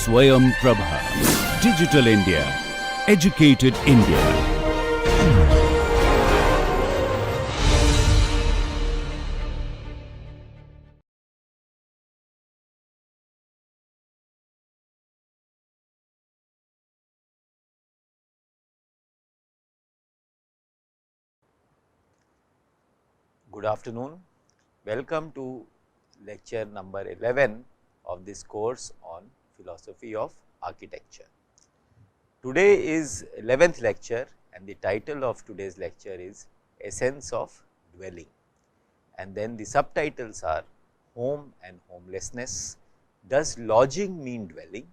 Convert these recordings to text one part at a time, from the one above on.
SwayamPrabha. Digital India. Educated India. Good afternoon. Welcome to lecture number 11 of this course on philosophy of architecture. Today is 11th lecture and the title of today's lecture is Essence of Dwelling, and then the subtitles are Home and Homelessness, Does Lodging Mean Dwelling,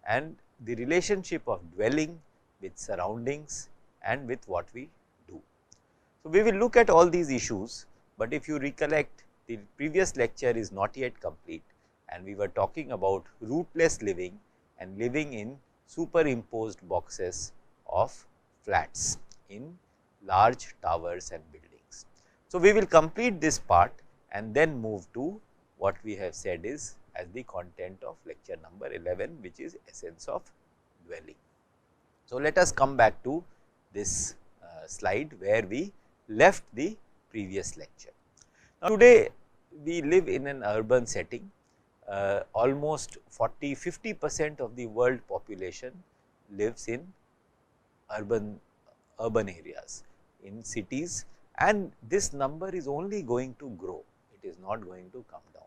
and the relationship of dwelling with surroundings and with what we do. So, we will look at all these issues, but if you recollect, the previous lecture is not yet complete and we were talking about rootless living and living in superimposed boxes of flats in large towers and buildings. So, we will complete this part and then move to what we have said is as the content of lecture number 11, which is essence of dwelling. So, let us come back to this slide where we left the previous lecture. Now, today we live in an urban setting. Almost 40–50% of the world population lives in urban areas, in cities, and this number is only going to grow, it is not going to come down.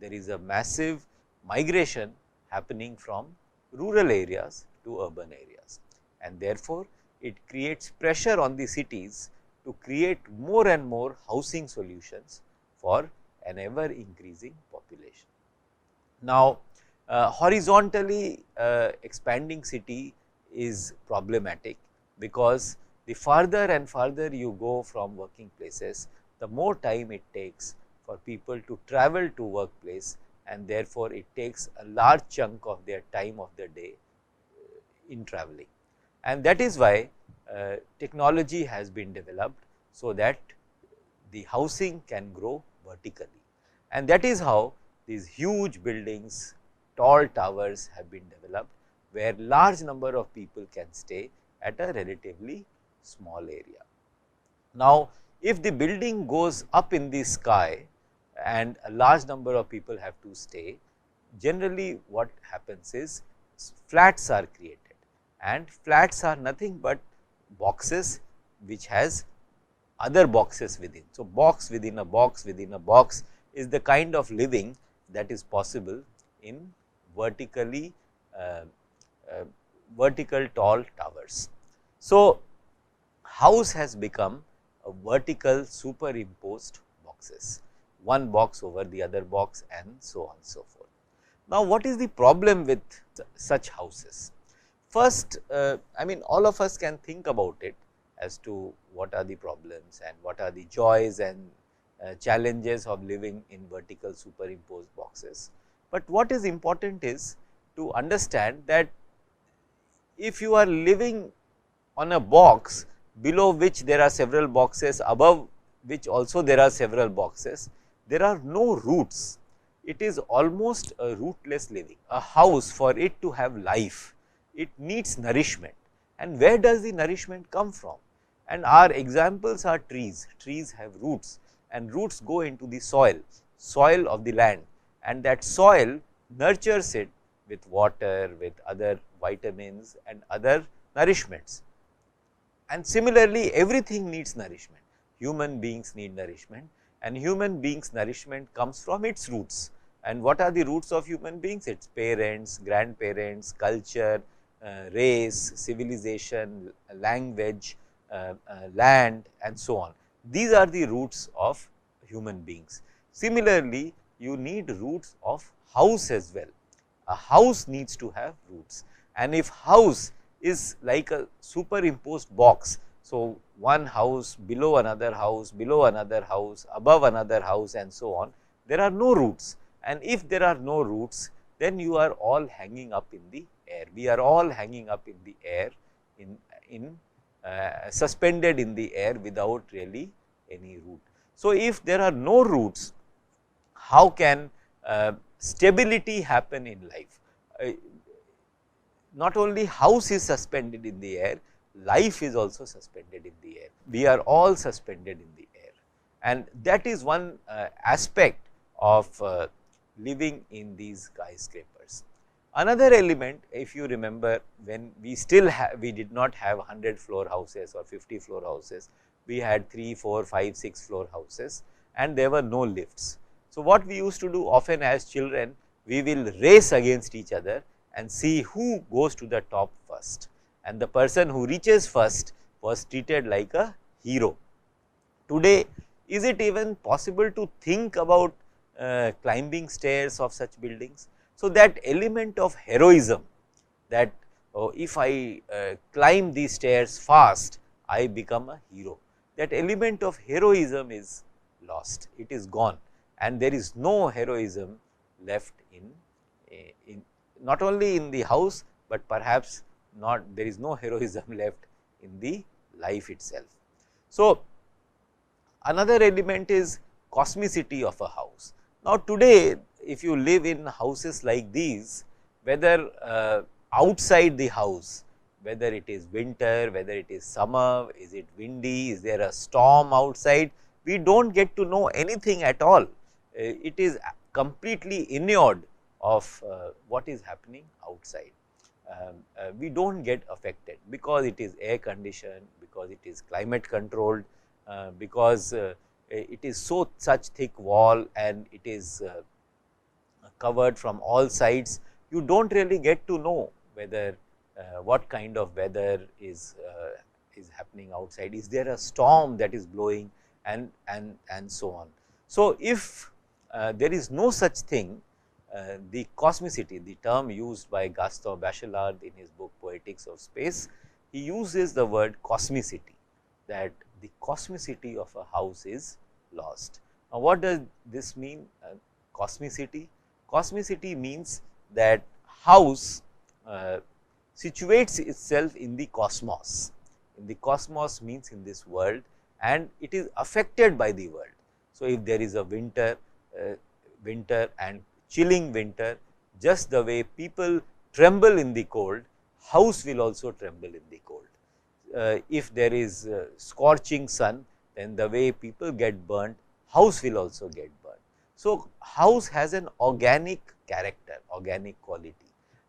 There is a massive migration happening from rural areas to urban areas, and therefore, it creates pressure on the cities to create more and more housing solutions for an ever increasing population. Now, horizontally expanding city is problematic, because the farther and farther you go from working places, the more time it takes for people to travel to workplace, and therefore, it takes a large chunk of their time of the day in traveling. And that is why technology has been developed, so that the housing can grow vertically, and that is how these huge buildings, tall towers have been developed, where large number of people can stay at a relatively small area. Now, if the building goes up in the sky and a large number of people have to stay, generally what happens is flats are created, and flats are nothing but boxes which has other boxes within. So, box within a box within a box is the kind of living that is possible in vertical tall towers. So, house has become a vertical superimposed boxes, one box over the other box and so on so forth. Now, what is the problem with such houses? First, I mean, all of us can think about it as to what are the problems and what are the joys and challenges of living in vertical superimposed boxes. But what is important is to understand that if you are living on a box below which there are several boxes, above which also there are several boxes, there are no roots. It is almost a rootless living. A house, for it to have life, it needs nourishment, and where does the nourishment come from? And our examples are trees. Trees have roots, and roots go into the soil of the land, and that soil nurtures it with water, with other vitamins and other nourishments. And similarly, everything needs nourishment. Human beings need nourishment, and human beings' nourishment comes from its roots. And what are the roots of human beings? Its parents, grandparents, culture, race, civilization, language, land, and so on. These are the roots of human beings. Similarly, you need roots of house as well. A house needs to have roots, and if house is like a superimposed box, so one house below another house, below another house, above another house, and so on, there are no roots. And if there are no roots, then you are all hanging up in the air. We are all hanging up in the air, suspended in the air without really any root. So, if there are no roots, how can stability happen in life? not only house is suspended in the air, life is also suspended in the air. We are all suspended in the air, and that is one aspect of living in these skyscrapers. Another element, if you remember, when we did not have 100-floor houses or 50-floor houses, we had 3, 4, 5, 6-floor houses, and there were no lifts. So, what we used to do often as children, we will race against each other and see who goes to the top first, and the person who reaches first was treated like a hero. Today, is it even possible to think about climbing stairs of such buildings? So, that element of heroism, that if I climb these stairs fast, I become a hero, that element of heroism is lost, it is gone, and there is no heroism left in not only in the house, but perhaps not, there is no heroism left in the life itself. So, another element is cosmicity of a house. Now, today if you live in houses like these, whether outside the house, whether it is winter, whether it is summer, is it windy, is there a storm outside, we do not get to know anything at all. It is completely inured of what is happening outside. We do not get affected because it is air conditioned, because it is climate controlled, because it is such thick wall and it is covered from all sides. You do not really get to know whether what kind of weather is happening outside, is there a storm that is blowing, and so on. So, if there is no such thing, the cosmicity, the term used by Gaston Bachelard in his book Poetics of Space, he uses the word cosmicity, that the cosmicity of a house is lost. Now, what does this mean, cosmicity? Cosmicity means that house situates itself in the cosmos. In the cosmos means in this world, and it is affected by the world. So, if there is a winter and chilling winter, just the way people tremble in the cold, house will also tremble in the cold. If there is scorching sun, then the way people get burnt, house will also get burnt. So, house has an organic character, organic quality,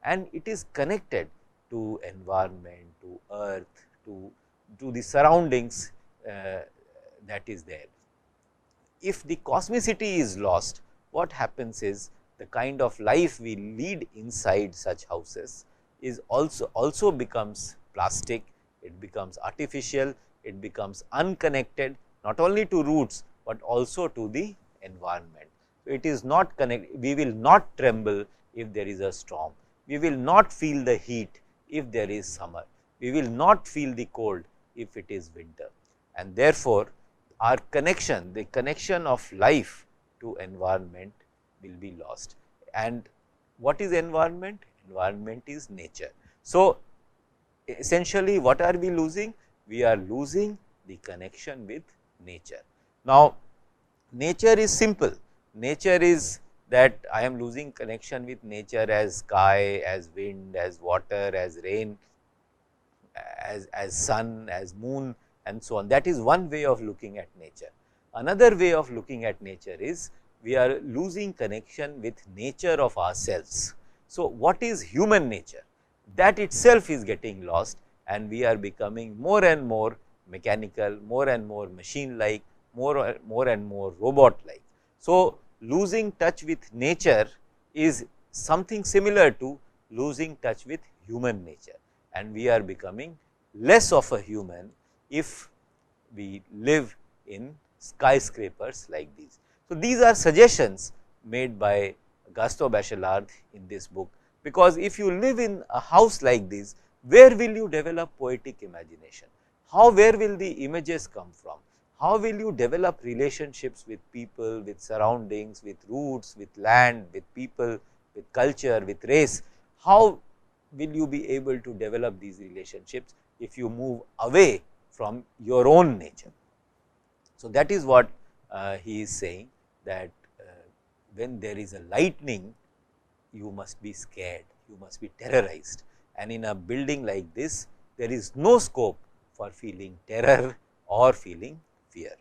and it is connected to environment, to earth, to the surroundings that is there. If the cosmicity is lost, what happens is the kind of life we lead inside such houses is also becomes plastic, it becomes artificial, it becomes unconnected not only to roots, but also to the environment. So, it is not connected, we will not tremble if there is a storm, we will not feel the heat if there is summer, we will not feel the cold if it is winter, and therefore, our connection, the connection of life to environment will be lost. And what is environment? Environment is nature. So, essentially what are we losing? We are losing the connection with nature. Now, nature is simple, nature is that I am losing connection with nature as sky, as wind, as water, as rain, as sun, as moon, and so on. That is one way of looking at nature. Another way of looking at nature is we are losing connection with nature of ourselves. So, what is human nature? That itself is getting lost, and we are becoming more and more mechanical, more and more machine like, more and more robot like. So, losing touch with nature is something similar to losing touch with human nature, and we are becoming less of a human if we live in skyscrapers like these. So, these are suggestions made by Gaston Bachelard in this book, because if you live in a house like this, where will you develop poetic imagination? Where will the images come from? How will you develop relationships with people, with surroundings, with roots, with land, with people, with culture, with race? How will you be able to develop these relationships if you move away from your own nature? So, that is what he is saying, that when there is a lightning, you must be scared, you must be terrorized, and in a building like this, there is no scope for feeling terror or feeling fear.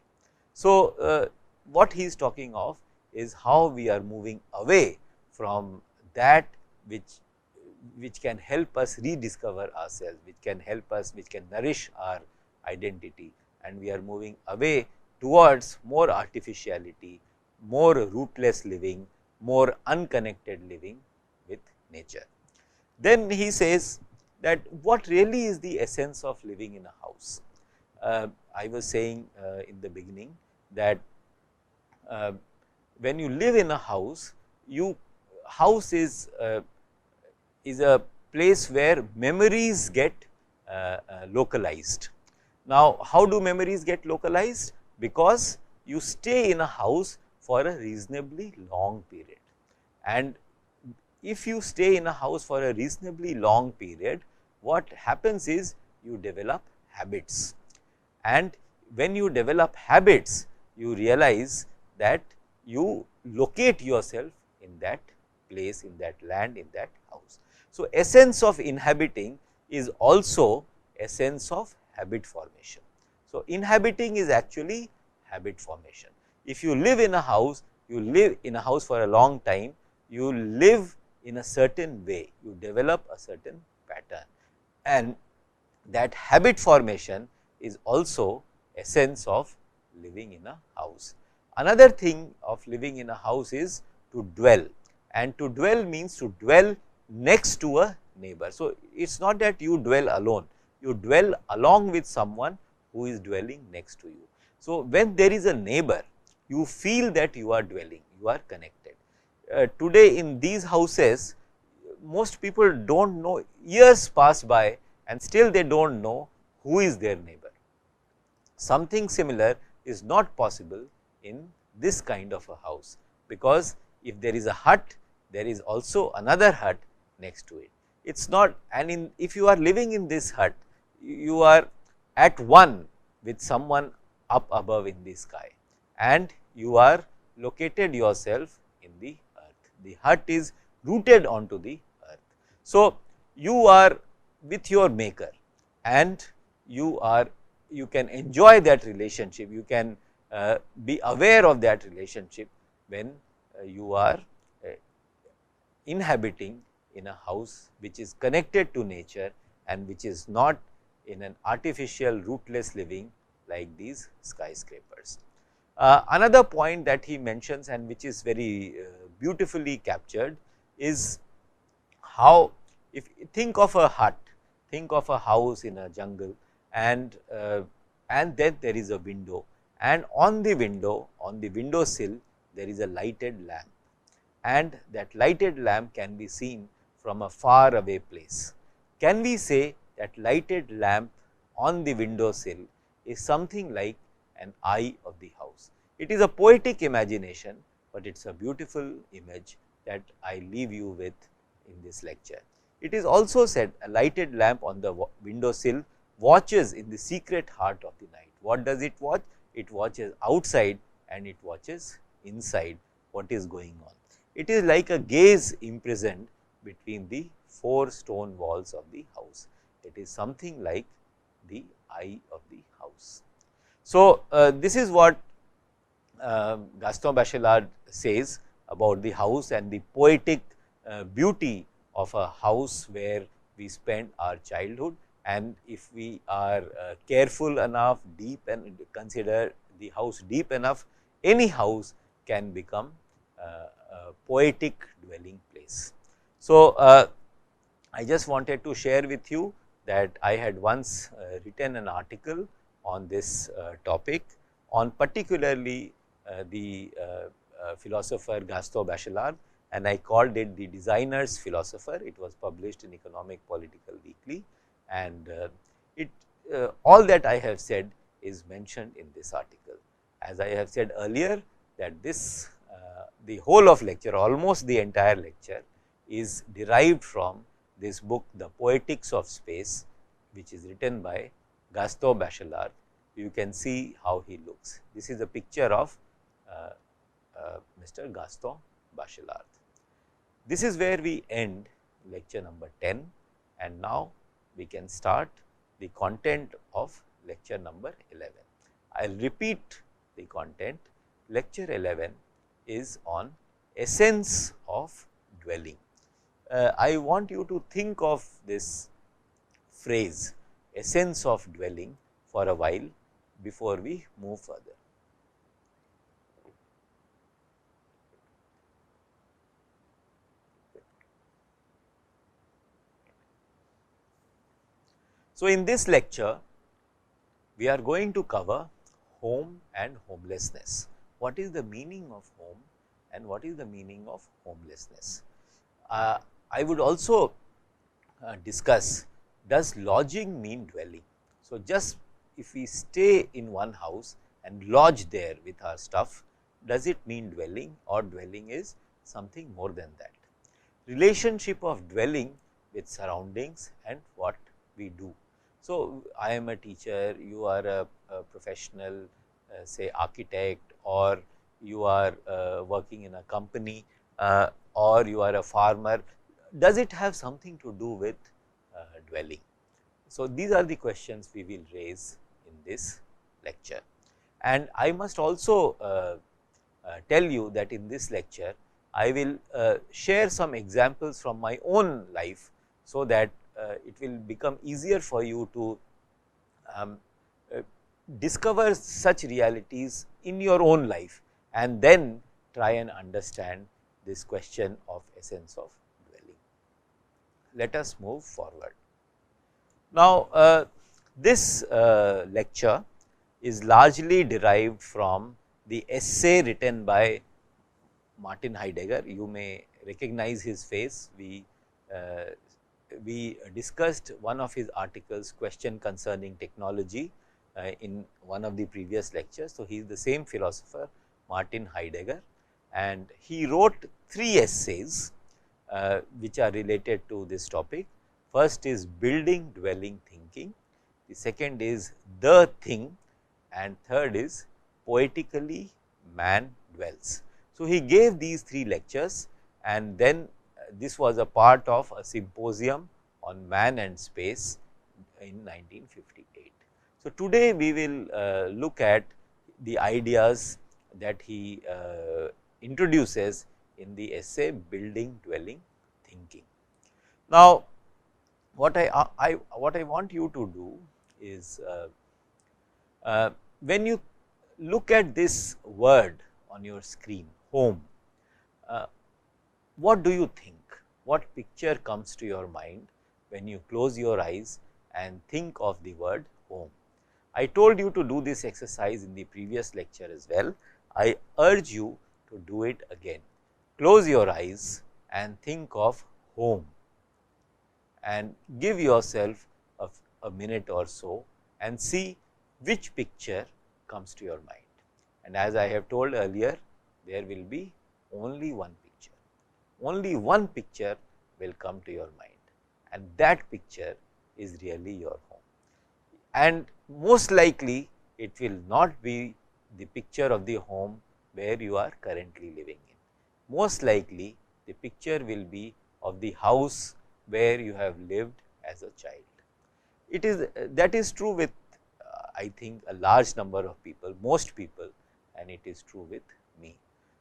So, what he is talking of is how we are moving away from that which can help us rediscover ourselves, which can help us, which can nourish our identity, and we are moving away towards more artificiality, more rootless living, more unconnected living with nature. Then he says that what really is the essence of living in a house. I was saying in the beginning that when you live in a house, house is a place where memories get localized. Now, how do memories get localized? Because you stay in a house for a reasonably long period, and if you stay in a house for a reasonably long period, what happens is you develop habits, and when you develop habits, you realize that you locate yourself in that place, in that land, in that house. So, essence of inhabiting is also essence of habit formation. So, inhabiting is actually habit formation. If you live in a house, you live in a house for a long time, you live in a certain way, you develop a certain pattern, and that habit formation is also essence of living in a house. Another thing of living in a house is to dwell, and to dwell means to dwell next to a neighbor. So, it is not that you dwell alone, you dwell along with someone who is dwelling next to you. So, when there is a neighbor, you feel that you are dwelling, you are connected. Today in these houses, most people do not know, years pass by and still they do not know who is their neighbor. Something similar is not possible in this kind of a house, because if there is a hut, there is also another hut next to it. It is not, and if you are living in this hut, you are at one with someone up above in the sky, and you are located yourself in the earth. The hut is rooted onto the earth. So, you are with your maker, and you can enjoy that relationship, you can be aware of that relationship when you are inhabiting in a house which is connected to nature and which is not in an artificial rootless living like these skyscrapers. Another point that he mentions, and which is very beautifully captured, is how, if you think of a hut, think of a house in a jungle, and then there is a window, and on the window sill there is a lighted lamp, and that lighted lamp can be seen from a far away place. Can we say that lighted lamp on the window sill is something like an eye of the house? It is a poetic imagination, but it is a beautiful image that I leave you with in this lecture. It is also said a lighted lamp on the window sill watches in the secret heart of the night. What does it watch? It watches outside and it watches inside what is going on. It is like a gaze imprisoned between the four stone walls of the house. It is something like the eye of the house. So, this is what Gaston Bachelard says about the house and the poetic beauty of a house where we spend our childhood, and if we are careful enough, deep, and consider the house deep enough, any house can become a poetic dwelling place. So, I just wanted to share with you that I had once written an article on this topic, on particularly the philosopher Gaston Bachelard, and I called it the designer's philosopher. It was published in Economic Political Weekly, and all that I have said is mentioned in this article. As I have said earlier, that this the whole of lecture, almost the entire lecture, is derived from this book, The Poetics of Space, which is written by Gaston Bachelard. You can see how he looks. This is a picture of Mr. Gaston Bachelard. This is where we end lecture number 10. and now we can start the content of lecture number 11. I will repeat the content. Lecture 11 is on essence of dwelling. I want you to think of this phrase essence of dwelling for a while before we move further. So, in this lecture we are going to cover home and homelessness. What is the meaning of home and what is the meaning of homelessness? I would also discuss, does lodging mean dwelling? So, just if we stay in one house and lodge there with our stuff, does it mean dwelling, or dwelling is something more than that? Relationship of dwelling with surroundings and what we do. So, I am a teacher, you are a professional, say architect, or you are working in a company, or you are a farmer. Does it have something to do with dwelling? So, these are the questions we will raise in this lecture. And I must also tell you that in this lecture I will share some examples from my own life, so that it will become easier for you to discover such realities in your own life, and then try and understand this question of essence of dwelling. Let us move forward. Now, this lecture is largely derived from the essay written by Martin Heidegger. You may recognize his face. We discussed one of his articles, Question Concerning Technology, in one of the previous lectures. So, he is the same philosopher, Martin Heidegger, and he wrote 3 essays which are related to this topic. First is Building Dwelling Thinking, the second is The Thing, and third is Poetically Man Dwells. So, he gave these 3 lectures, and then this was a part of a symposium on man and space in 1958. So, today we will look at the ideas that he introduces in the essay Building Dwelling Thinking. Now, what I want you to do is, when you look at this word on your screen, home, what do you think? What picture comes to your mind when you close your eyes and think of the word home? I told you to do this exercise in the previous lecture as well. I urge you to do it again. Close your eyes and think of home, and give yourself a minute or so and see which picture comes to your mind. And as I have told earlier, there will be only one picture. Only one picture will come to your mind, and that picture is really your home. And most likely it will not be the picture of the home where you are currently living in. Most likely the picture will be of the house where you have lived as a child. It is that is true with I think a large number of people, most people, and it is true with me.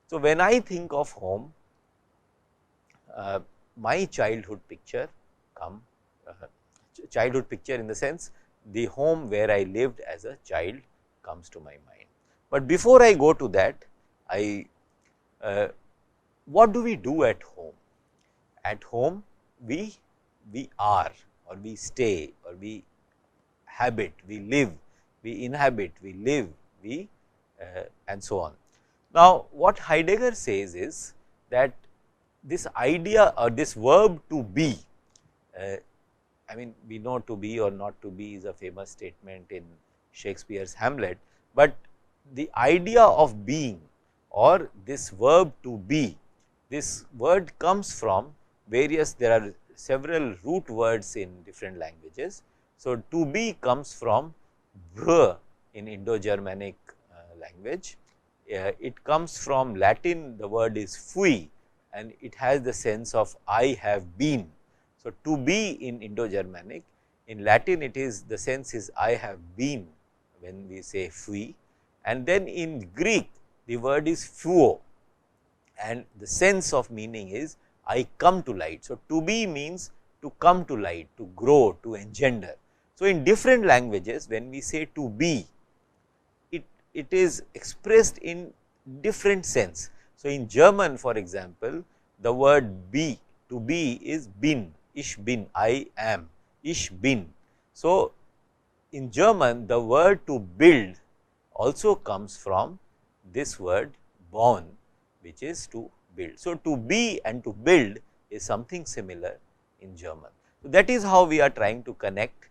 So, when I think of home, my childhood picture childhood picture in the sense the home where I lived as a child comes to my mind. But before I go to that, what do we do at home? At home we are, or we stay, or we habit, we live, we inhabit, we live, we and so on. Now, what Heidegger says is that this idea or this verb to be, I mean, we know to be or not to be is a famous statement in Shakespeare's Hamlet, but the idea of being or this verb to be, this word comes from various, there are several root words in different languages. So, to be comes from br in Indo-Germanic language. It comes from Latin, the word is fui, and it has the sense of I have been. So, to be in Indo-Germanic, in Latin it is, the sense is I have been when we say fui, and then in Greek the word is fuo, and the sense of meaning is I come to light. So, to be means to come to light, to grow, to engender. So, in different languages when we say to be, it is expressed in different sense. So, in German for example, the word be, to be is bin, ich bin, I am, ich bin. So, in German the word to build also comes from this word born, which is to build. So, to be and to build is something similar in German. So, that is how we are trying to connect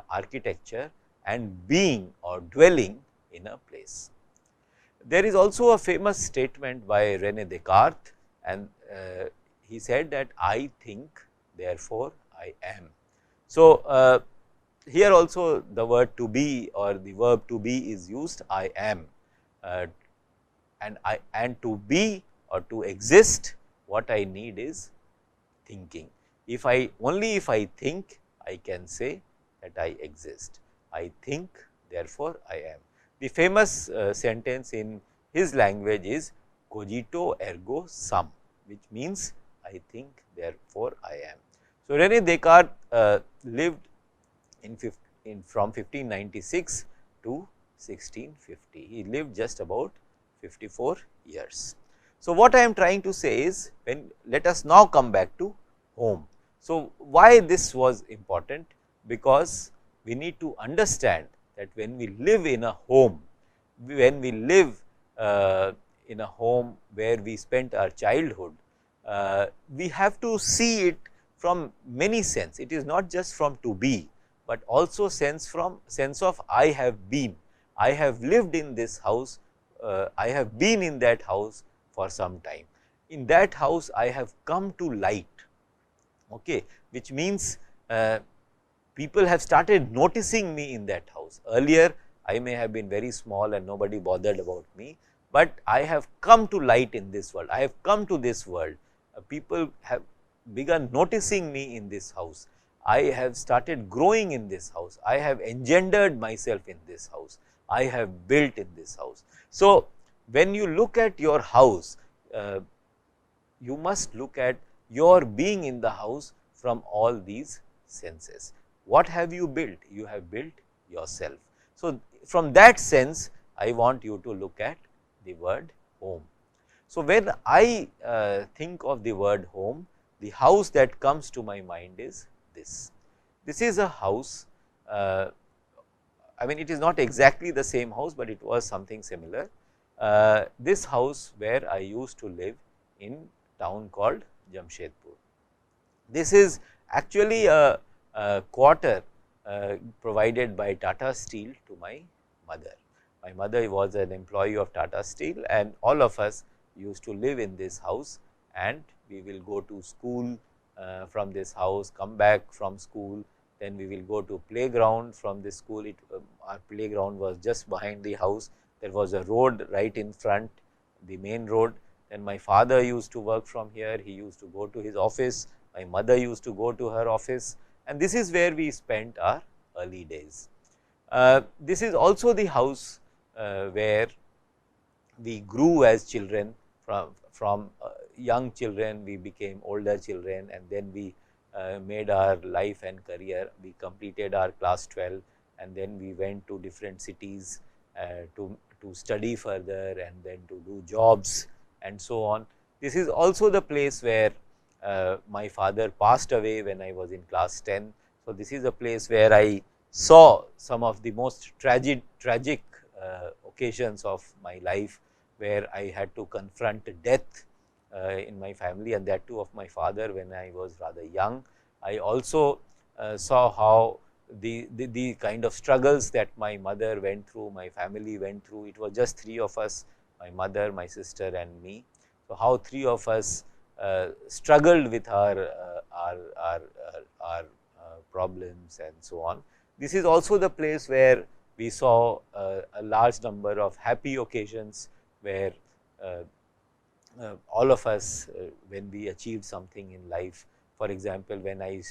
architecture and being or dwelling in a place. There is also a famous statement by Rene Descartes, and he said that I think, therefore I am. So, here also the word to be or the verb to be is used, I am, and to be or to exist, what I need is thinking. If I only if I think, I can say that I exist. I think, therefore I am. The famous sentence in his language is cogito ergo sum, which means I think, therefore I am. So, Rene Descartes lived from 1596 to 1650. He lived just about 54 years. So, what I am trying to say is, let us now come back to home. So, why this was important? Because we need to understand that when we live in a home, when we live in a home where we spent our childhood, we have to see it from many sense. It is not just from to be, but also sense of I have been. I have lived in this house, I have been in that house for some time. In that house I have come to light, okay, which means people have started noticing me in that house. Earlier I may have been very small and nobody bothered about me, but I have come to light in this world. I have come to this world. People have begun noticing me in this house. I have started growing in this house. I have engendered myself in this house. I have built in this house. So, when you look at your house, you must look at your being in the house from all these senses. What have you built? You have built yourself. So, from that sense, I want you to look at the word home. So, when I think of the word home, the house that comes to my mind is this. This is a house, I mean it is not exactly the same house, but it was something similar. This house where I used to live in town called Jamshedpur. This is actually a quarter provided by Tata Steel to my mother. My mother was an employee of Tata Steel, and all of us used to live in this house, and we will go to school from this house, come back from school, then we will go to playground from this school. Our playground was just behind the house. There was a road right in front, the main road. Then my father used to work from here. He used to go to his office. My mother used to go to her office, and this is where we spent our early days. This is also the house where we grew as children. From young children we became older children, and then we made our life and career. We completed our class 12, and then we went to different cities to study further, and then to do jobs and so on. This is also the place where my father passed away when I was in class 10. So, this is a place where I saw some of the most tragic occasions of my life, where I had to confront death in my family, and that too of my father when I was rather young. I also saw how the kind of struggles that my mother went through, my family went through. It was just three of us, my mother, my sister and me. So, how three of us struggled with our problems and so on. This is also the place where we saw a large number of happy occasions, where all of us when we achieved something in life. For example, when I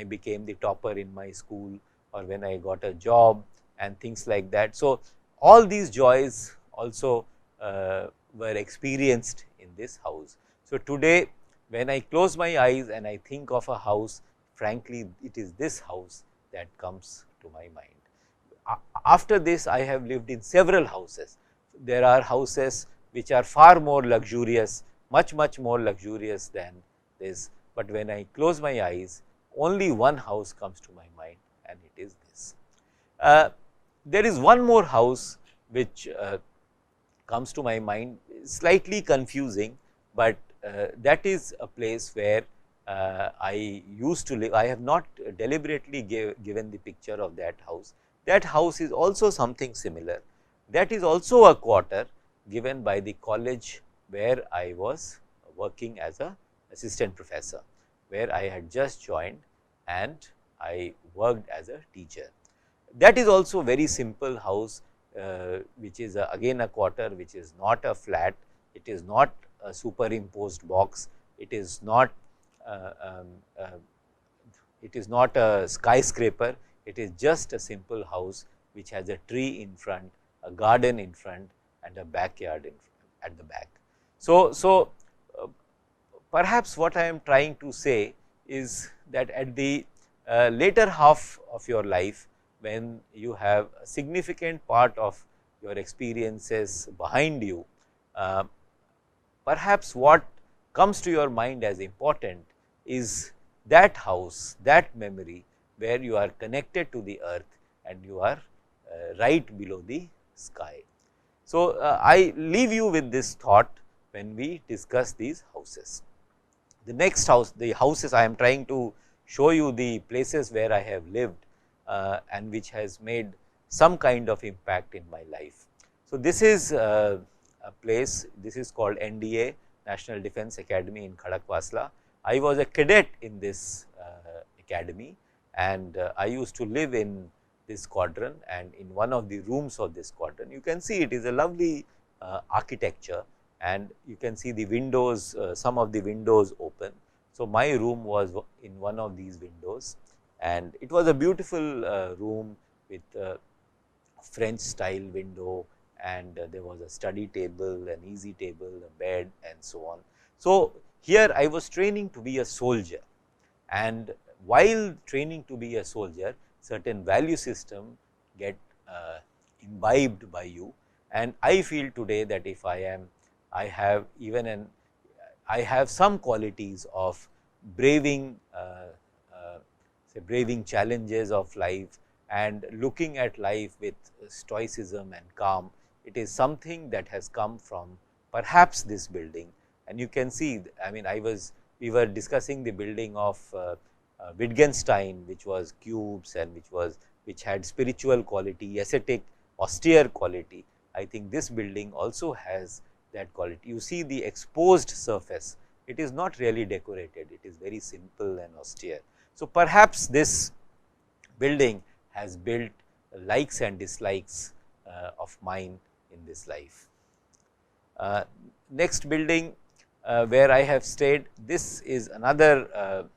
became the topper in my school, or when I got a job and things like that. So, all these joys also were experienced in this house. So, today when I close my eyes and I think of a house, frankly it is this house that comes to my mind. After this, I have lived in several houses. There are houses which are far more luxurious, much more luxurious than this, but when I close my eyes, only one house comes to my mind, and it is this. There is one more house which comes to my mind, slightly confusing, but that is a place where I used to live. I have not deliberately given the picture of that house. That house is also something similar. That is also a quarter given by the college where I was working as a assistant professor, where I had just joined and I worked as a teacher. That is also very simple house, which is again a quarter, which is not a flat, it is not a superimposed box, it is not a skyscraper, it is just a simple house which has a tree in front, a garden in front, and a backyard at the back. So perhaps what I am trying to say is that at the later half of your life, when you have a significant part of your experiences behind you, perhaps what comes to your mind as important is that house, that memory where you are connected to the earth and you are right below the sky. So, I leave you with this thought when we discuss these houses. The next house, the houses, I am trying to show you the places where I have lived and which has made some kind of impact in my life. So, this is a place, this is called NDA, National Defence Academy in Khadakwasla. I was a cadet in this academy, and I used to live in this quadrant, and in one of the rooms of this quadrant, you can see it is a lovely architecture, and you can see the windows, some of the windows open. So, my room was in one of these windows, and it was a beautiful room with French style window, and there was a study table, an easy table, a bed, and so on. So, here I was training to be a soldier, and while training to be a soldier, certain value system get imbibed by you, and I feel today that if I have some qualities of braving braving challenges of life and looking at life with stoicism and calm. It is something that has come from perhaps this building, and you can see, I mean, we were discussing the building of Wittgenstein, which was cubes and which had spiritual quality, ascetic, austere quality. I think this building also has that quality. You see the exposed surface, it is not really decorated, it is very simple and austere. So, perhaps this building has built likes and dislikes of mine in this life. Next building where I have stayed, this is another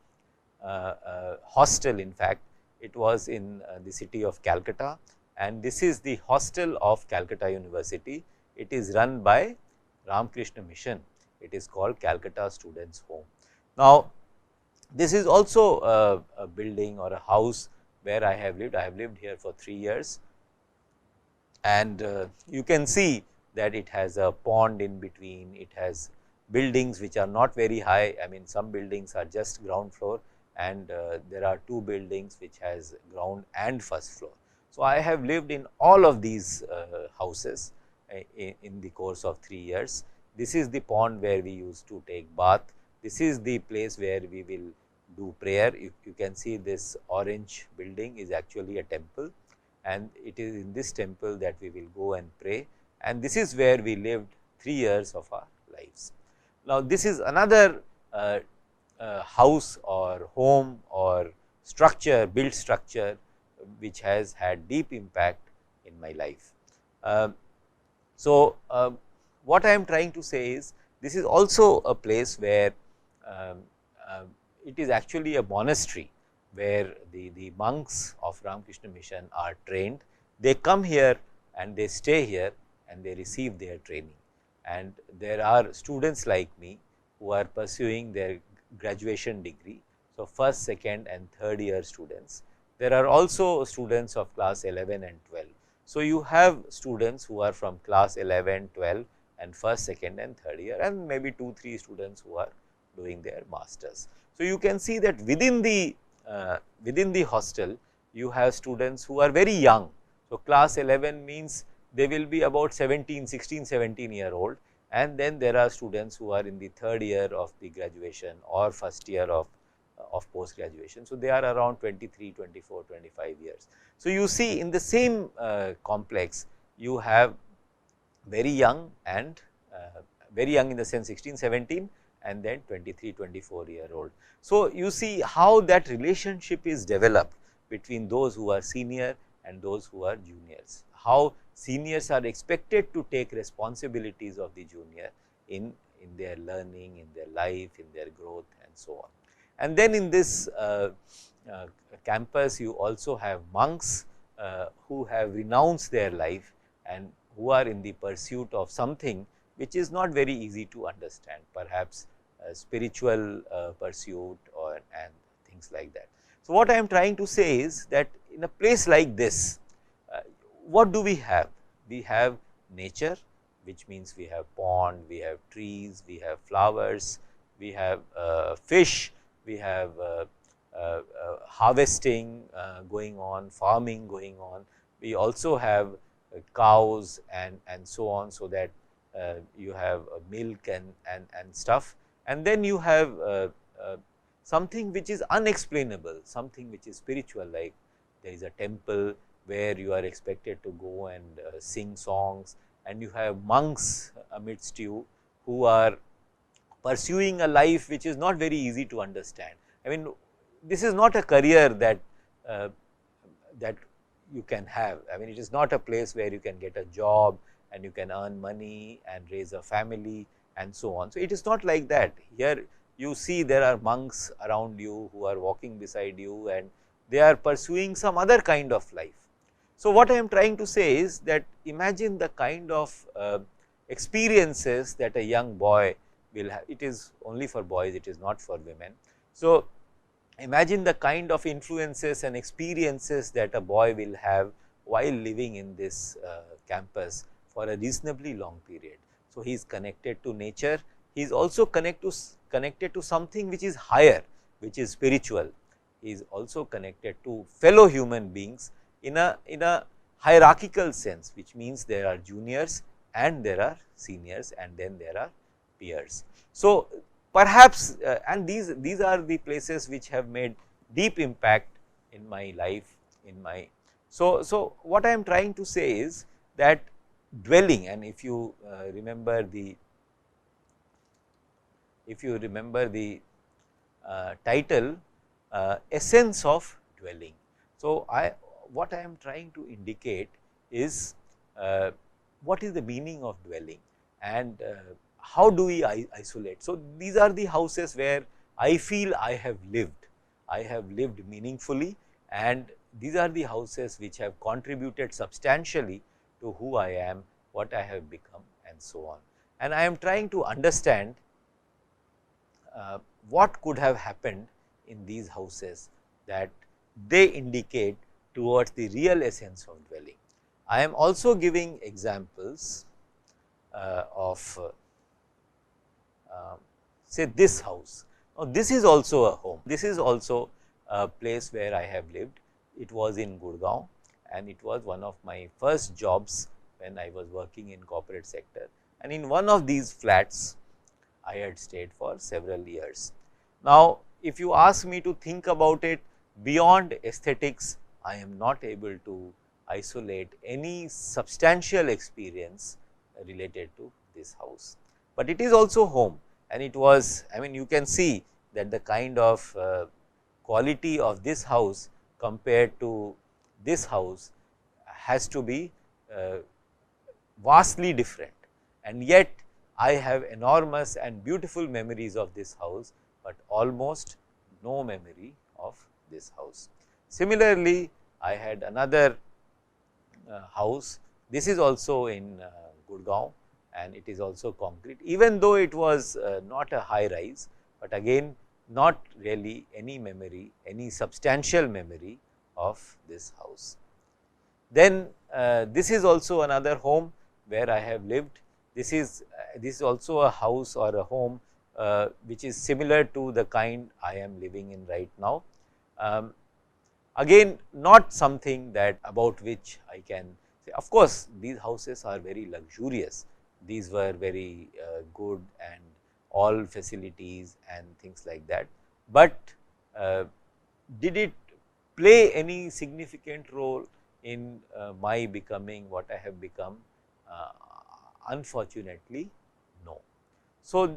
hostel. In fact, it was in the city of Calcutta, and this is the hostel of Calcutta University. It is run by Ramakrishna Mission. It is called Calcutta Students' Home. Now, this is also a building or a house where I have lived. I have lived here for 3 years, and you can see that it has a pond in between. It has buildings which are not very high. I mean, some buildings are just ground floor, and there are 2 buildings which has ground and first floor. So, I have lived in all of these houses in the course of 3 years. This is the pond where we used to take bath. This is the place where we will do prayer. You can see this orange building is actually a temple, and it is in this temple that we will go and pray, and this is where we lived 3 years of our lives. Now, this is another house or home or structure, built structure, which has had deep impact in my life. So, what I am trying to say is this is also a place where it is actually a monastery where the monks of Ramakrishna Mission are trained. They come here and they stay here and they receive their training. And there are students like me who are pursuing their graduation degree. So, first, second and third year students. There are also students of class 11 and 12. So, you have students who are from class 11, 12 and first, second and third year, and maybe 2-3 students who are doing their masters. So, you can see that within the hostel you have students who are very young. So, class 11 means they will be about 16, 17 year old, and then there are students who are in the third year of the graduation or first year of post graduation. So, they are around 23, 24, 25 years. So, you see in the same complex you have very young and very young in the sense 16, 17 and then 23, 24-year-old. So, you see how that relationship is developed between those who are senior and those who are juniors, how seniors are expected to take responsibilities of the junior in their learning, in their life, in their growth and so on. And then in this campus you also have monks who have renounced their life and who are in the pursuit of something which is not very easy to understand, perhaps spiritual pursuit and things like that. So, what I am trying to say is that in a place like this, what do we have? We have nature, which means we have pond, we have trees, we have flowers, we have fish, we have harvesting going on, farming going on. We also have cows and so on, so that you have milk and stuff. And then you have something which is unexplainable, something which is spiritual, like there is a temple where you are expected to go and sing songs, and you have monks amidst you who are pursuing a life which is not very easy to understand. I mean, this is not a career that you can have. I mean, it is not a place where you can get a job and you can earn money and raise a family and so on. So, it is not like that. Here you see there are monks around you who are walking beside you and they are pursuing some other kind of life. So, what I am trying to say is that imagine the kind of experiences that a young boy will have. It is only for boys, it is not for women. So, imagine the kind of influences and experiences that a boy will have while living in this campus for a reasonably long period. So, he is connected to nature, he is also connected to something which is higher, which is spiritual. He is also connected to fellow human beings in a hierarchical sense, which means there are juniors and there are seniors and then there are peers. So, perhaps and these are the places which have made deep impact in my life, in my. So, what I am trying to say is that dwelling, and if you remember the title, essence of dwelling. So, what I am trying to indicate is what is the meaning of dwelling and how do we isolate. So, these are the houses where I feel I have lived meaningfully, and these are the houses which have contributed substantially to who I am, what I have become and so on. And I am trying to understand what could have happened in these houses that they indicate towards the real essence of dwelling. I am also giving examples of say this house. Now, this is also a home, this is also a place where I have lived. It was in Gurgaon and it was one of my first jobs when I was working in corporate sector, and in one of these flats I had stayed for several years. Now, if you ask me to think about it beyond aesthetics, I am not able to isolate any substantial experience related to this house, but it is also home, and it was, I mean, you can see that the kind of quality of this house compared to this house has to be vastly different, and yet I have enormous and beautiful memories of this house, but almost no memory of this house. Similarly, I had another house. This is also in Gurgaon, and it is also concrete, even though it was not a high rise, but again not really any memory, any substantial memory of this house. Then this is also another home where I have lived. This is also a house or a home which is similar to the kind I am living in right now. Again, not something that about which I can say. Of course, these houses are very luxurious. These were very good and all facilities and things like that. But did it play any significant role in my becoming what I have become? Unfortunately, no. So,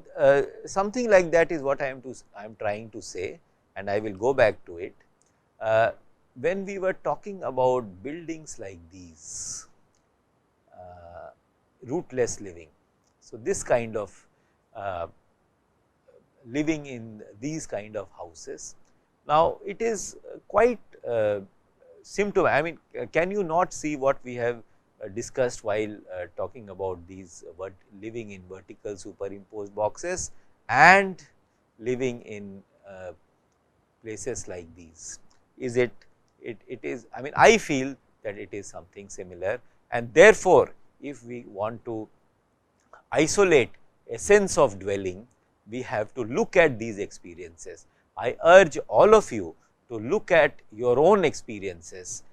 something like that is what I am trying to say, and I will go back to it. When we were talking about buildings like these, rootless living. So, this kind of living in these kind of houses. Now, it is quite symptom. I mean, can you not see what we have discussed while talking about these living in vertical superimposed boxes and living in places like these? Is it is, I mean, I feel that it is something similar, and therefore, if we want to isolate a sense of dwelling, we have to look at these experiences. I urge all of you to look at your own experiences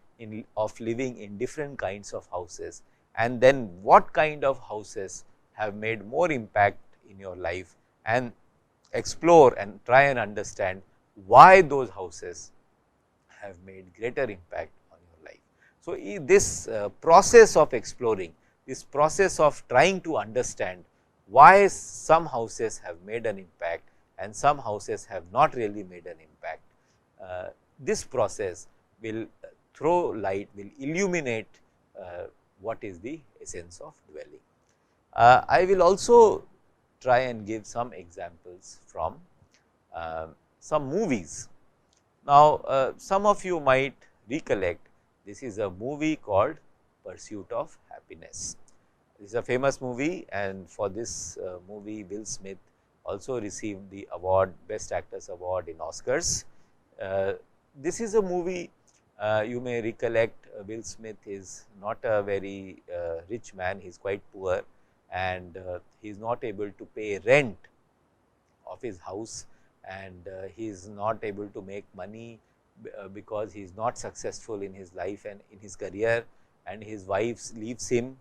of living in different kinds of houses, and then what kind of houses have made more impact in your life, and explore and try and understand why those houses have made greater impact on your life. So, this process of exploring, this process of trying to understand why some houses have made an impact and some houses have not really made an impact, this process will throw light, will illuminate what is the essence of dwelling. I will also try and give some examples from some movies. Now, some of you might recollect, this is a movie called Pursuit of Happiness. This is a famous movie, and for this movie Will Smith also received the award, Best Actors Award in Oscars. This is a movie, you may recollect, Will Smith is not a very rich man, he is quite poor, and he is not able to pay rent of his house, and he is not able to make money because he is not successful in his life and in his career, and his wife leaves him,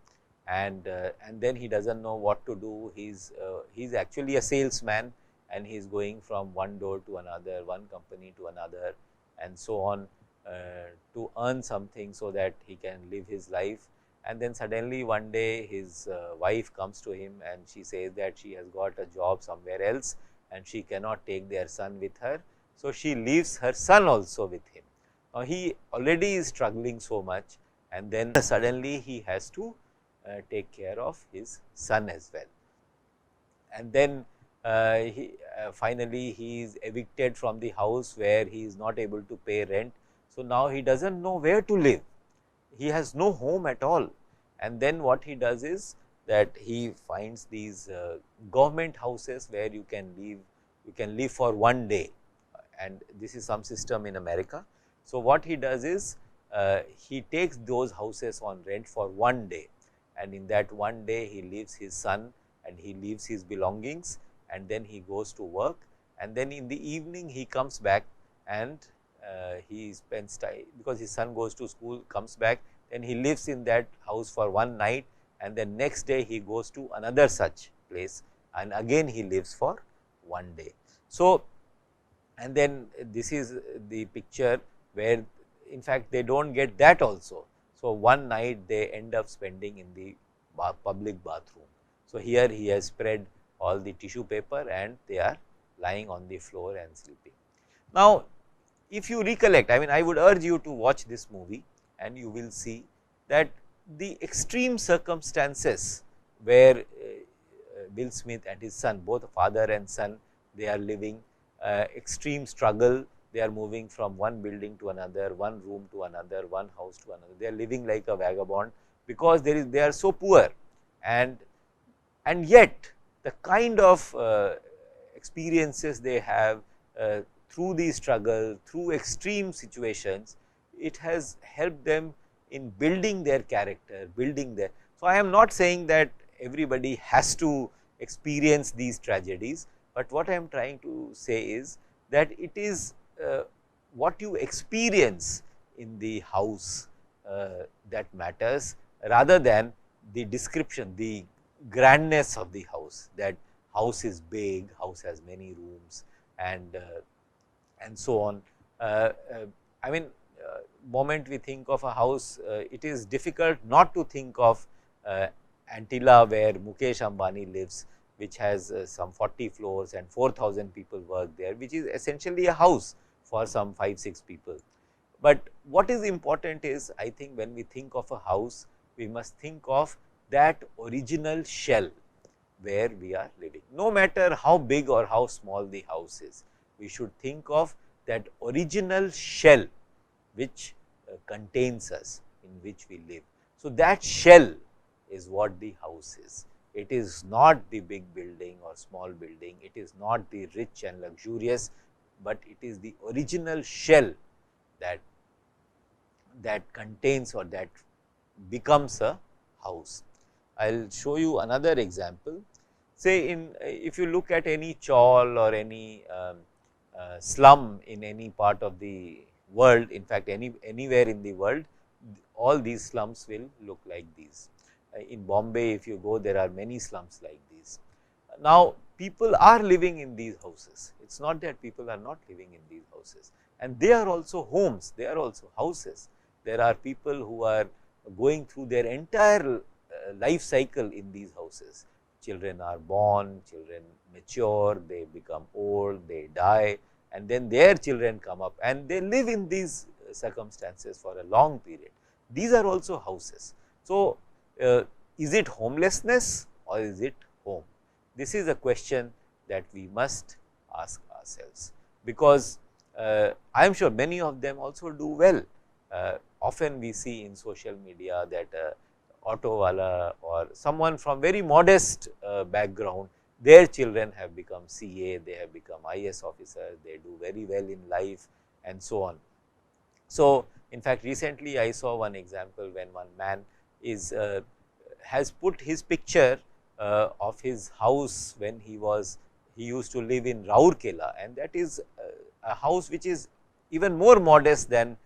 and then he does not know what to do. He is actually a salesman, and he is going from one door to another, one company to another, and so on, to earn something so that he can live his life. And then suddenly one day his wife comes to him and she says that she has got a job somewhere else and she cannot take their son with her. So, she leaves her son also with him. Now, he already is struggling so much, and then suddenly he has to take care of his son as well. And then finally, he is evicted from the house where he is not able to pay rent. So, now he does not know where to live, he has no home at all, and then what he does is that he finds these government houses where you can live for one day, and this is some system in America. So, what he does is he takes those houses on rent for one day, and in that one day he leaves his son and he leaves his belongings, and then he goes to work, and then in the evening he comes back and he spends time, because his son goes to school, comes back, then he lives in that house for one night, and then next day he goes to another such place and again he lives for one day. So, and then this is the picture where in fact they do not get that also. So, one night they end up spending in the public bathroom. So, here he has spread all the tissue paper and they are lying on the floor and sleeping. Now, if you recollect, I mean, I would urge you to watch this movie and you will see that the extreme circumstances where Will Smith and his son, both father and son, they are living extreme struggle. They are moving from one building to another, one room to another, one house to another. They are living like a vagabond because they are so poor, and yet the kind of experiences they have through the struggle, through extreme situations, it has helped them in building their character, building their. So, I am not saying that everybody has to experience these tragedies, but what I am trying to say is that it is what you experience in the house that matters, rather than the description, the grandness of the house, that house is big, house has many rooms, and so on. I mean, moment we think of a house, it is difficult not to think of Antilla, where Mukesh Ambani lives, which has some 40 floors and 4,000 people work there, which is essentially a house for some 5-6 people. But what is important is, I think when we think of a house, we must think of that original shell where we are living. No matter how big or how small the house is, we should think of that original shell which contains us, in which we live. So, that shell is what the house is. It is not the big building or small building, it is not the rich and luxurious, but it is the original shell that contains or that becomes a house. I will show you another example. Say, if you look at any chawl or any slum in any part of the world, in fact anywhere in the world, all these slums will look like these. In Bombay, if you go, there are many slums like these. Now, people are living in these houses. It is not that people are not living in these houses, and they are also homes, they are also houses. There are people who are going through their entire life cycle in these houses. Children are born, children mature, they become old, they die, and then their children come up and they live in these circumstances for a long period. These are also houses. So, is it homelessness or is it home? This is a question that we must ask ourselves, because I am sure many of them also do well. Often we see in social media that auto wala or someone from very modest background, their children have become CA, they have become IS officers, they do very well in life, and so on. So, in fact, recently I saw one example when one man is has put his picture of his house when he used to live in Raurkela, and that is a house which is even more modest than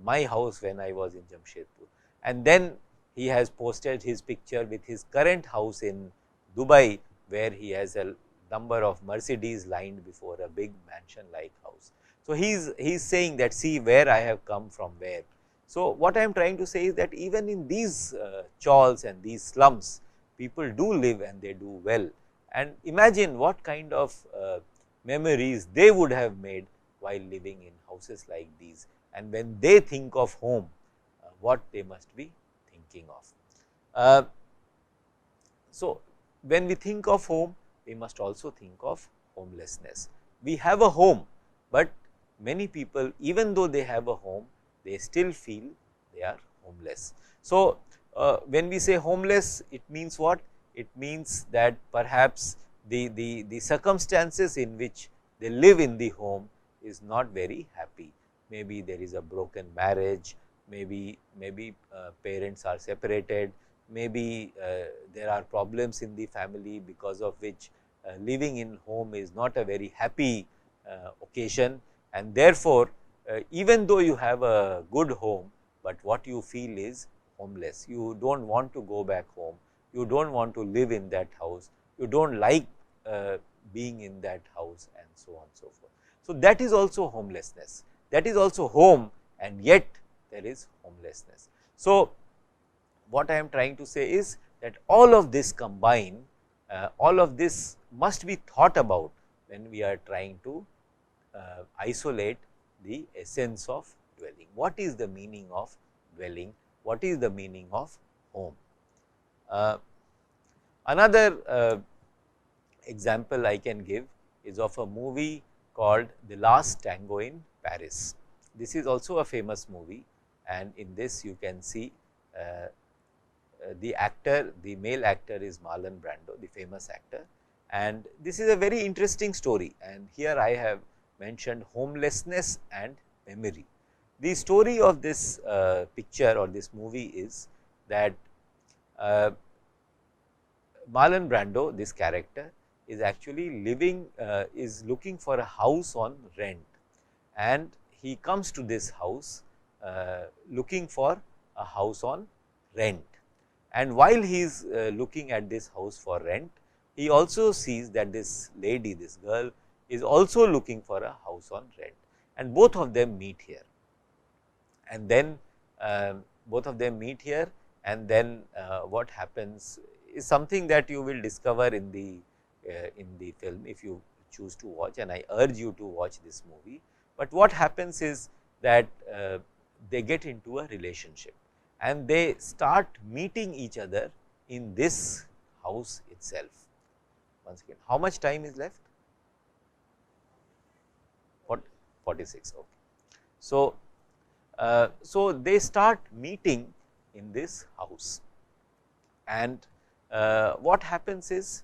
my house when I was in Jamshedpur. And then he has posted his picture with his current house in Dubai, where he has a number of Mercedes lined before a big mansion like house. So, he is saying that, see where I have come from where. So, what I am trying to say is that even in these chawls and these slums, people do live and they do well, and imagine what kind of memories they would have made while living in houses like these, and when they think of home, what they must be thinking of. So, when we think of home, we must also think of homelessness. We have a home, but many people, even though they have a home, they still feel they are homeless. So, when we say homeless, it means what? It means that perhaps the circumstances in which they live in the home is not very happy. Maybe there is a broken marriage, maybe parents are separated, maybe there are problems in the family, because of which living in home is not a very happy occasion, and therefore, even though you have a good home, but what you feel is homeless. You do not want to go back home, you do not want to live in that house, you do not like being in that house, and so on and so forth. So, that is also homelessness, that is also home, and yet there is homelessness. So, what I am trying to say is that all of this combine, all of this must be thought about when we are trying to isolate the essence of dwelling. What is the meaning of dwelling? What is the meaning of home? Another example I can give is of a movie called The Last Tango in Paris. This is also a famous movie, and in this you can see the actor, the male actor is Marlon Brando, the famous actor, and this is a very interesting story, and here I have mentioned homelessness and memory. The story of this picture or this movie is that Marlon Brando, this character, is actually living, is looking for a house on rent, and he comes to this house looking for a house on rent. And while he is looking at this house for rent, he also sees that this lady, this girl, is also looking for a house on rent, and both of them meet here. And then both of them meet here, and then what happens is something that you will discover in the film if you choose to watch, and I urge you to watch this movie. But what happens is that they get into a relationship, and they start meeting each other in this house itself. Once again, how much time is left? 46. Okay. So, so they start meeting in this house, and what happens is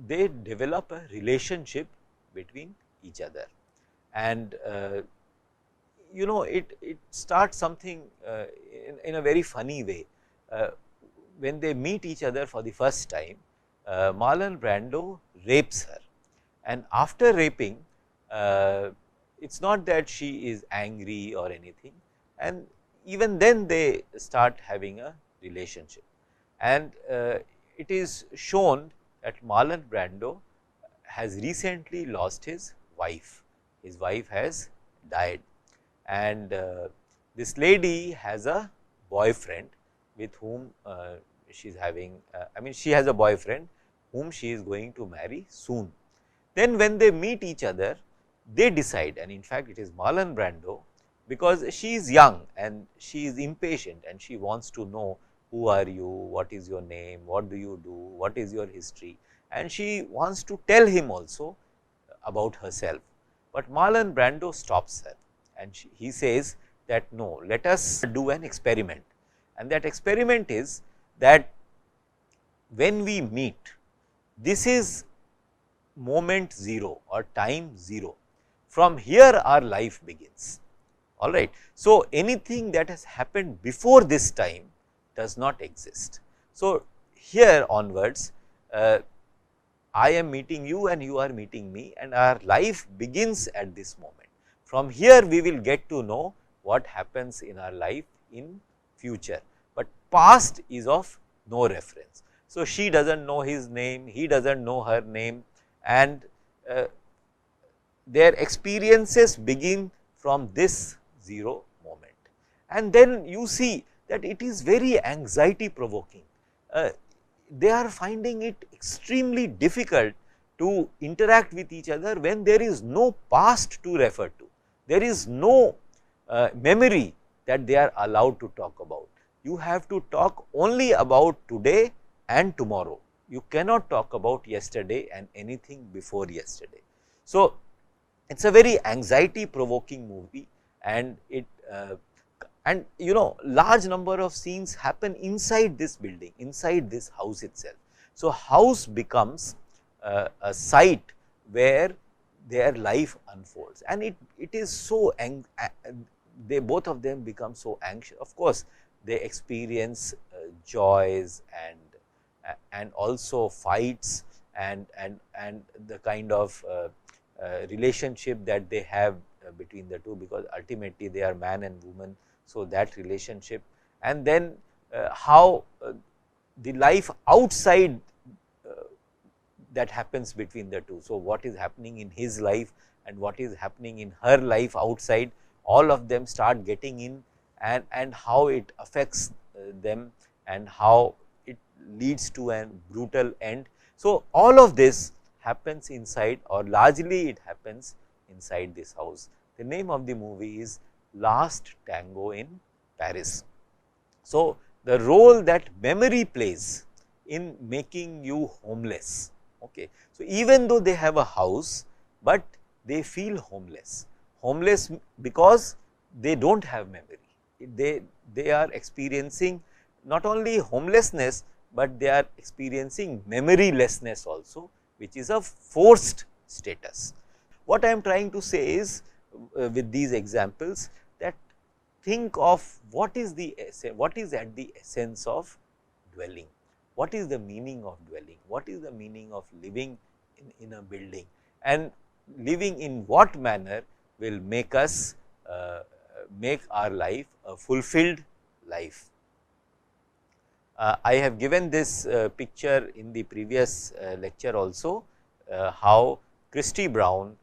they develop a relationship between each other, and you know, it starts something in a very funny way. When they meet each other for the first time, Marlon Brando rapes her, and after raping, it's not that she is angry or anything, and even then they start having a relationship, and it is shown that Marlon Brando has recently lost his wife. His wife has died, and this lady has a boyfriend with whom she is having, I mean, she has a boyfriend whom she is going to marry soon. Then when they meet each other, they decide, and in fact it is Marlon Brando, because she is young and she is impatient and she wants to know who are you, what is your name, what do you do, what is your history, and she wants to tell him also about herself. But Marlon Brando stops her, and he says that no, let us do an experiment, and that experiment is that when we meet, this is moment 0 or time 0. From here our life begins. All right. So, anything that has happened before this time does not exist. So, here onwards, I am meeting you and you are meeting me, and our life begins at this moment. From here we will get to know what happens in our life in future, but past is of no reference. So, she does not know his name, he does not know her name, and their experiences begin from this 0 moment. And then you see that it is very anxiety provoking. They are finding it extremely difficult to interact with each other when there is no past to refer to. There is no memory that they are allowed to talk about. You have to talk only about today and tomorrow. You cannot talk about yesterday and anything before yesterday. So, it is a very anxiety provoking movie, and it and you know, large number of scenes happen inside this building, inside this house itself. So, house becomes a site where their life unfolds, and it is so they both of them become so anxious. Of course, they experience joys and also fights and the kind of relationship that they have between the two, because ultimately they are man and woman. So, that relationship, and then how the life outside that happens between the two. So, what is happening in his life and what is happening in her life outside, all of them start getting in, and how it affects them and how it leads to a brutal end. So, all of this happens inside, or largely it happens inside this house. The name of the movie is Last Tango in Paris. So, the role that memory plays in making you homeless. Okay. So, even though they have a house, but they feel homeless, homeless because they do not have memory. They are experiencing not only homelessness, but they are experiencing memorylessness also, which is a forced status. What I am trying to say is with these examples, that think of what is at the essence of dwelling. What is the meaning of dwelling? What is the meaning of living in a building, and living in what manner will make us make our life a fulfilled life. I have given this picture in the previous lecture also, how Christy Brown,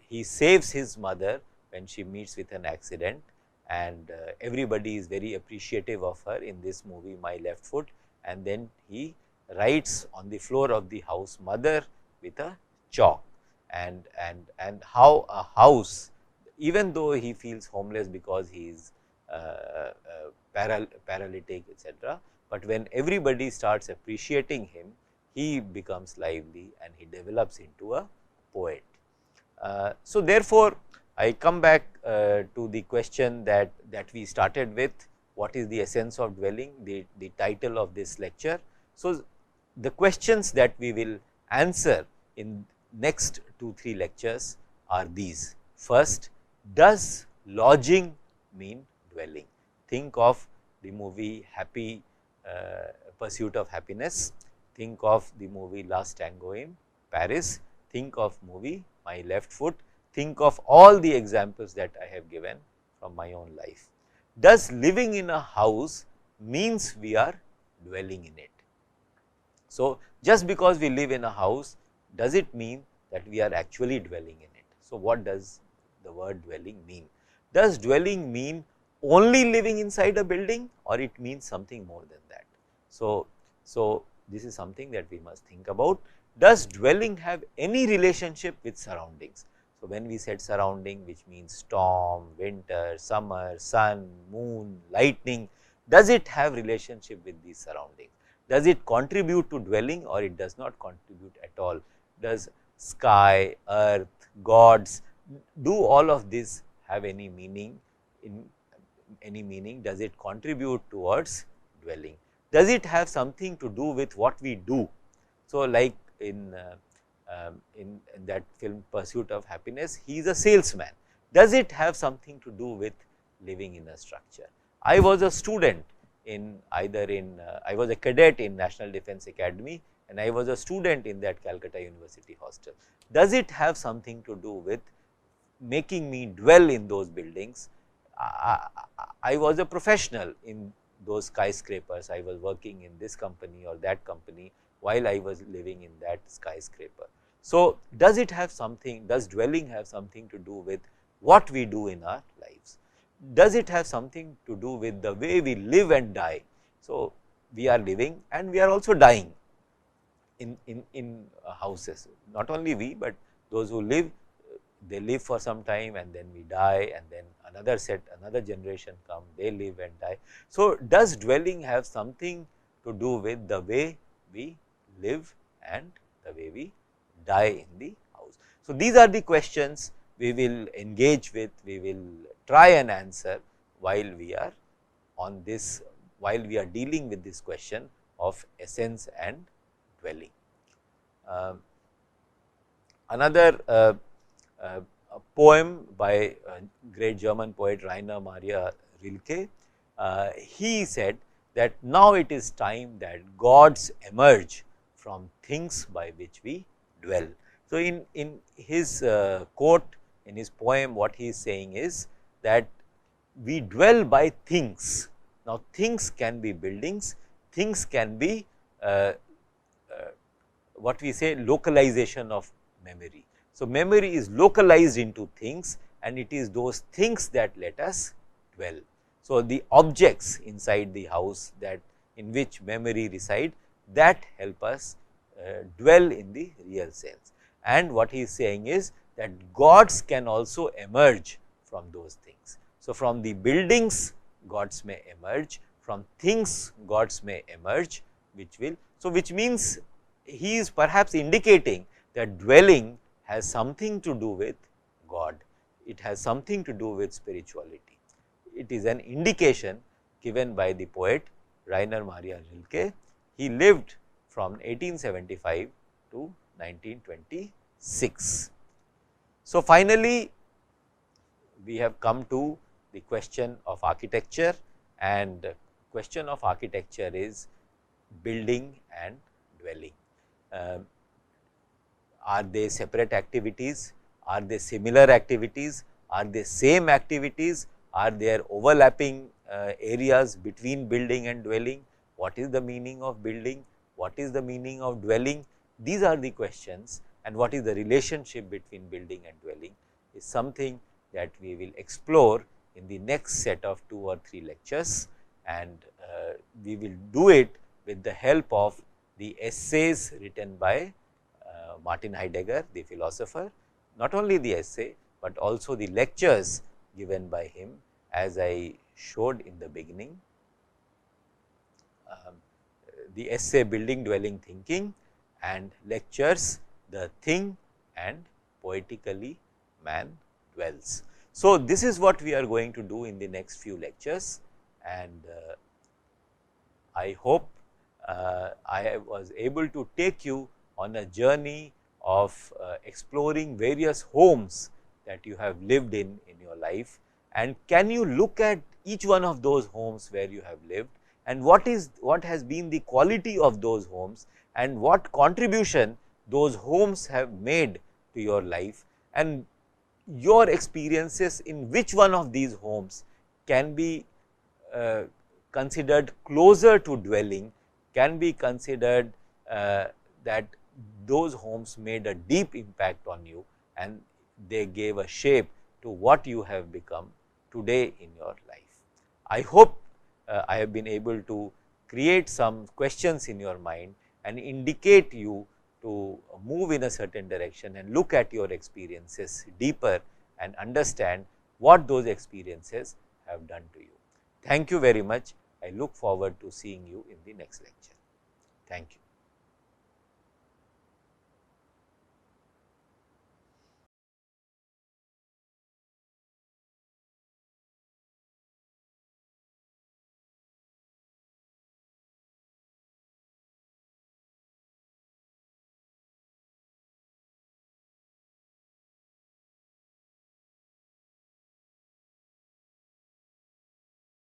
he saves his mother when she meets with an accident, and everybody is very appreciative of her in this movie My Left Foot, and then he writes on the floor of the house mother with a chalk, and how a house, even though he feels homeless because he is paralytic, etc., but when everybody starts appreciating him, he becomes lively and he develops into a poet. So, therefore, I come back to the question that we started with, what is the essence of dwelling, the title of this lecture. So, the questions that we will answer in next 2-3 lectures are these. First, does lodging mean dwelling? Think of the movie Happy Pursuit of Happiness, think of the movie Last Tango in Paris, think of movie My Left Foot, think of all the examples that I have given from my own life. Does living in a house means we are dwelling in it? So, just because we live in a house, does it mean that we are actually dwelling in it? So, what does the word dwelling mean? Does dwelling mean only living inside a building, or it means something more than that? So, this is something that we must think about. Does dwelling have any relationship with surroundings? So, when we said surrounding, which means storm, winter, summer, sun, moon, lightning, does it have relationship with these surroundings? Does it contribute to dwelling, or it does not contribute at all? Does sky, earth, gods, do all of this have any meaning? Does it contribute towards dwelling? Does it have something to do with what we do? So, like in that film Pursuit of Happiness, he is a salesman. Does it have something to do with living in a structure? I was a student in I was a cadet in National Defence Academy, and I was a student in that Calcutta University hostel. Does it have something to do with making me dwell in those buildings? I was a professional in those skyscrapers. I was working in this company or that company while I was living in that skyscraper. So, does it have something, does dwelling have something to do with what we do in our lives? Does it have something to do with the way we live and die? So, we are living and we are also dying in houses, not only we, but those who live, they live for some time and then we die, and then another generation come, they live and die. So, does dwelling have something to do with the way we live and the way we die in the house? So, these are the questions we will engage with, we will try and answer while we are on this, while we are dealing with this question of essence and dwelling. Another a poem by great German poet Rainer Maria Rilke, he said that now it is time that gods emerge from things by which we dwell. So, in his quote, in his poem, what he is saying is that we dwell by things. Now, things can be buildings, things can be what we say localization of memory. So, memory is localized into things, and it is those things that let us dwell. So, the objects inside the house that in which memory reside, that help us dwell in the real sense. And what he is saying is that gods can also emerge from those things. So, from the buildings gods may emerge, from things gods may emerge, which will. So, which means he is perhaps indicating that dwelling has something to do with God, it has something to do with spirituality. It is an indication given by the poet Rainer Maria Rilke. He lived from 1875 to 1926. So, finally, we have come to the question of architecture, and question of architecture is building and dwelling. Are they separate activities? Are they similar activities? Are they same activities? Are there overlapping areas between building and dwelling? What is the meaning of building? What is the meaning of dwelling? These are the questions, and what is the relationship between building and dwelling is something that we will explore in the next set of 2 or 3 lectures, and we will do it with the help of the essays written by Martin Heidegger, the philosopher. Not only the essay, but also the lectures given by him, as I showed in the beginning. The essay Building, Dwelling, Thinking, and lectures The Thing and Poetically Man Dwells. So, this is what we are going to do in the next few lectures, and I hope I was able to take you on a journey of exploring various homes that you have lived in your life, and can you look at each one of those homes where you have lived, and what has been the quality of those homes, and what contribution those homes have made to your life, and your experiences in which one of these homes can be considered closer to dwelling, can be considered that those homes made a deep impact on you, and they gave a shape to what you have become today in your life. I hope I have been able to create some questions in your mind and indicate you to move in a certain direction and look at your experiences deeper and understand what those experiences have done to you. Thank you very much. I look forward to seeing you in the next lecture. Thank you.